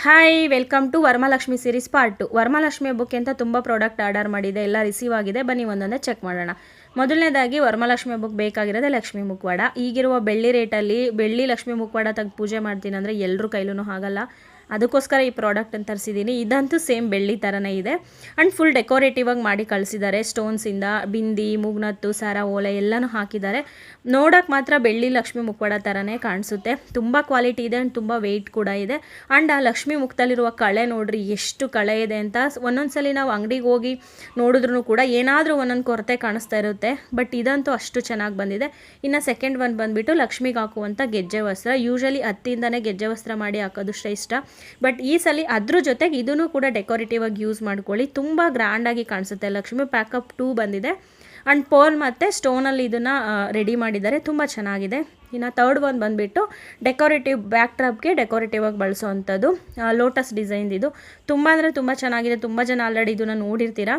Hi welcome to Varamahalakshmi series part 2. Varamahalakshmi ಹಬ್ಬಕ್ಕೆ ಅಂತ ತುಂಬ ಪ್ರಾಡಕ್ಟ್ ಆರ್ಡರ್ ಮಾಡಿದೆ, ಎಲ್ಲ ರಿಸೀವ್ ಆಗಿದೆ. ಬನ್ನಿ ಒಂದೊಂದೇ ಚೆಕ್ ಮಾಡೋಣ. ಮೊದಲನೇದಾಗಿ ವರಮಹಾಲಕ್ಷ್ಮಿ ಹಬ್ಬಕ್ಕೆ ಬೇಕಾಗಿರೋದೇ ಲಕ್ಷ್ಮೀ ಮುಖವಾಡ. ಈಗಿರುವ ಬೆಳ್ಳಿ ರೇಟಲ್ಲಿ ಬೆಳ್ಳಿ ಲಕ್ಷ್ಮೀ ಮುಖವಾಡ ತೆಗೆದು ಪೂಜೆ ಮಾಡ್ತೀನಿ ಅಂದರೆ ಎಲ್ಲರೂ ಕೈಲೂ ಆಗಲ್ಲ. ಅದಕ್ಕೋಸ್ಕರ ಈ ಪ್ರಾಡಕ್ಟ್ ಅಂತ ತರಿಸಿದ್ದೀನಿ. ಇದಂತೂ ಸೇಮ್ ಬೆಳ್ಳಿ ಥರನೇ ಇದೆ ಆ್ಯಂಡ್ ಫುಲ್ ಡೆಕೋರೇಟಿವ್ ಆಗಿ ಮಾಡಿ ಕಳಿಸಿದ್ದಾರೆ. ಸ್ಟೋನ್ಸಿಂದ ಬಿಂದಿ, ಮೂಗ್ನತ್ತು, ಸರ, ಓಲೆ ಎಲ್ಲನೂ ಹಾಕಿದ್ದಾರೆ. ನೋಡೋಕೆ ಮಾತ್ರ ಬೆಳ್ಳಿ ಲಕ್ಷ್ಮಿ ಮುಖವಾಡ ಥರನೇ ಕಾಣಿಸುತ್ತೆ. ತುಂಬ ಕ್ವಾಲಿಟಿ ಇದೆ ಆ್ಯಂಡ್ ತುಂಬ ವೆಯ್ಟ್ ಕೂಡ ಇದೆ. ಆ್ಯಂಡ್ ಆ ಲಕ್ಷ್ಮಿ ಮುಖದಲ್ಲಿರುವ ಕಳೆ ನೋಡ್ರಿ, ಎಷ್ಟು ಕಳೆ ಇದೆ ಅಂತ. ಒಂದೊಂದ್ಸಲಿ ನಾವು ಅಂಗಡಿಗೆ ಹೋಗಿ ನೋಡಿದ್ರೂ ಕೂಡ ಏನಾದರೂ ಒಂದೊಂದು ಕೊರತೆ ಕಾಣಿಸ್ತಾ ಇರುತ್ತೆ. ಬಟ್ ಇದಂತೂ ಅಷ್ಟು ಚೆನ್ನಾಗಿ ಬಂದಿದೆ. ಇನ್ನು ಸೆಕೆಂಡ್ ಒನ್ ಬಂದುಬಿಟ್ಟು ಲಕ್ಷ್ಮಿಗೆ ಹಾಕುವಂಥ ಗೆಜ್ಜೆ ವಸ್ತ್ರ. ಯೂಶಲಿ ಹತ್ತಿಂದನೇ ಗೆಜ್ಜೆ ವಸ್ತ್ರ ಮಾಡಿ ಹಾಕೋದು ಶ್ರೇಷ್ಠ. ಬಟ್ ಈ ಸಲ ಅದ್ರ ಜೊತೆಗೆ ಇದನ್ನು ಕೂಡ ಡೆಕೋರೇಟಿವ್ ಆಗಿ ಯೂಸ್ ಮಾಡ್ಕೊಳ್ಳಿ, ತುಂಬ ಗ್ರ್ಯಾಂಡಾಗಿ ಕಾಣಿಸುತ್ತೆ. ಲಕ್ಷ್ಮಿ ಪ್ಯಾಕಪ್ 2 ಬಂದಿದೆ ಆ್ಯಂಡ್ ಪೋಲ್ ಮತ್ತು ಸ್ಟೋನಲ್ಲಿ ಇದನ್ನು ರೆಡಿ ಮಾಡಿದ್ದಾರೆ, ತುಂಬ ಚೆನ್ನಾಗಿದೆ. ಇನ್ನು ಥರ್ಡ್ ಒನ್ ಬಂದುಬಿಟ್ಟು ಡೆಕೋರೇಟಿವ್ ಬ್ಯಾಕ್ ಡ್ರಾಪ್ಗೆ ಡೆಕೋರೇಟಿವ್ ಆಗಿ ಬಳಸೋವಂಥದ್ದು ಲೋಟಸ್ ಡಿಸೈನ್. ಇದು ತುಂಬ ಅಂದರೆ ತುಂಬ ಚೆನ್ನಾಗಿದೆ. ತುಂಬ ಜನ ಆಲ್ರೆಡಿ ಇದನ್ನು ನೋಡಿರ್ತೀರ.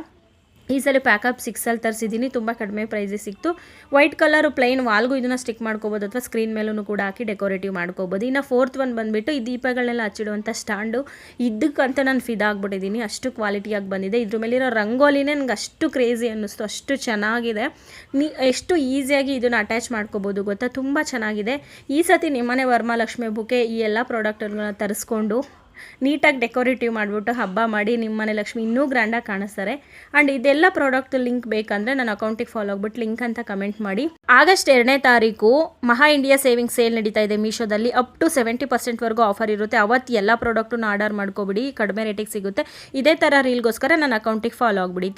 ಈ ಸಲ ಪ್ಯಾಕಪ್ 6 ತರಿಸಿದ್ದೀನಿ, ತುಂಬ ಕಡಿಮೆ ಪ್ರೈಸಿಗೆ ಸಿಕ್ತು. ವೈಟ್ ಕಲರು ಪ್ಲೈನ್ ವಾಲ್ಗೂ ಇದನ್ನು ಸ್ಟಿಕ್ ಮಾಡ್ಕೋಬೋದು ಅಥವಾ ಸ್ಕ್ರೀನ್ ಮೇಲೂ ಕೂಡ ಹಾಕಿ ಡೆಕೋರೇಟಿವ್ ಮಾಡ್ಕೋಬೋದು. ಇನ್ನು ಫೋರ್ತ್ ಒನ್ ಬಂದುಬಿಟ್ಟು ಈ ದೀಪಗಳನ್ನೆಲ್ಲ ಹಚ್ಚಿಡುವಂಥ ಸ್ಟ್ಯಾಂಡು. ಇದಕ್ಕಂತ ನಾನು ಫಿದಾಗ್ಬಿಟ್ಟಿದ್ದೀನಿ, ಅಷ್ಟು ಕ್ವಾಲಿಟಿಯಾಗಿ ಬಂದಿದೆ. ಇದ್ರ ಮೇಲಿರೋ ರಂಗೋಲಿನೇ ನನಗೆ ಅಷ್ಟು ಕ್ರೇಜಿ ಅನ್ನಿಸ್ತು, ಅಷ್ಟು ಚೆನ್ನಾಗಿದೆ. ಎಷ್ಟು ಈಸಿಯಾಗಿ ಇದನ್ನು ಅಟ್ಯಾಚ್ ಮಾಡ್ಕೋಬೋದು ಗೊತ್ತಾ, ತುಂಬ ಚೆನ್ನಾಗಿದೆ. ಈ ಸತಿ ನಿಮ್ಮನೆ ವರಮಹಾಲಕ್ಷ್ಮಿ ಹಬ್ಬಕ್ಕೆ ಈ ಎಲ್ಲ ಪ್ರಾಡಕ್ಟ್ಗಳನ್ನ ತರಿಸ್ಕೊಂಡು ನೀಟಾಗಿ ಡೆಕೋರೇಟಿವ್ ಮಾಡಿಬಿಟ್ಟು ಹಬ್ಬ ಮಾಡಿ ನಿಮ್ಮ ಮನೆ ಲಕ್ಷ್ಮಿ ಇನ್ನೂ ಗ್ರ್ಯಾಂಡಾಗಿ ಕಾಣಿಸ್ತಾರೆ. ಆ್ಯಂಡ್ ಇದೆಲ್ಲ ಪ್ರಾಡಕ್ಟ್ ಲಿಂಕ್ ಬೇಕಂದರೆ ನನ್ನ ಅಕೌಂಟಿಗೆ ಫಾಲೋ ಆಗ್ಬಿಟ್ಟು ಲಿಂಕ್ ಅಂತ ಕಮೆಂಟ್ ಮಾಡಿ. ಆಗಸ್ಟ್ 2ನೇ ತಾರೀಕು ಮಹಾ ಇಂಡಿಯಾ ಸೇವಿಂಗ್ ಸೇಲ್ ನಡೀತಾ ಇದೆ ಮೀಶೋದಲ್ಲಿ. ಅಪ್ ಟು 70% ಆಫರ್ ಇರುತ್ತೆ. ಅವತ್ತು ಎಲ್ಲ ಪ್ರಾಡಕ್ಟನ್ನು ಆರ್ಡರ್ ಮಾಡ್ಕೊಬಿಡಿ, ಕಡಿಮೆ ರೇಟಿಗೆ ಸಿಗುತ್ತೆ. ಇದೇ ಥರ ರೀಲ್ಗೋಸ್ಕರ ನನ್ನ ಅಕೌಂಟಿಗೆ ಫಾಲೋ ಆಗಿಬಿಡಿ.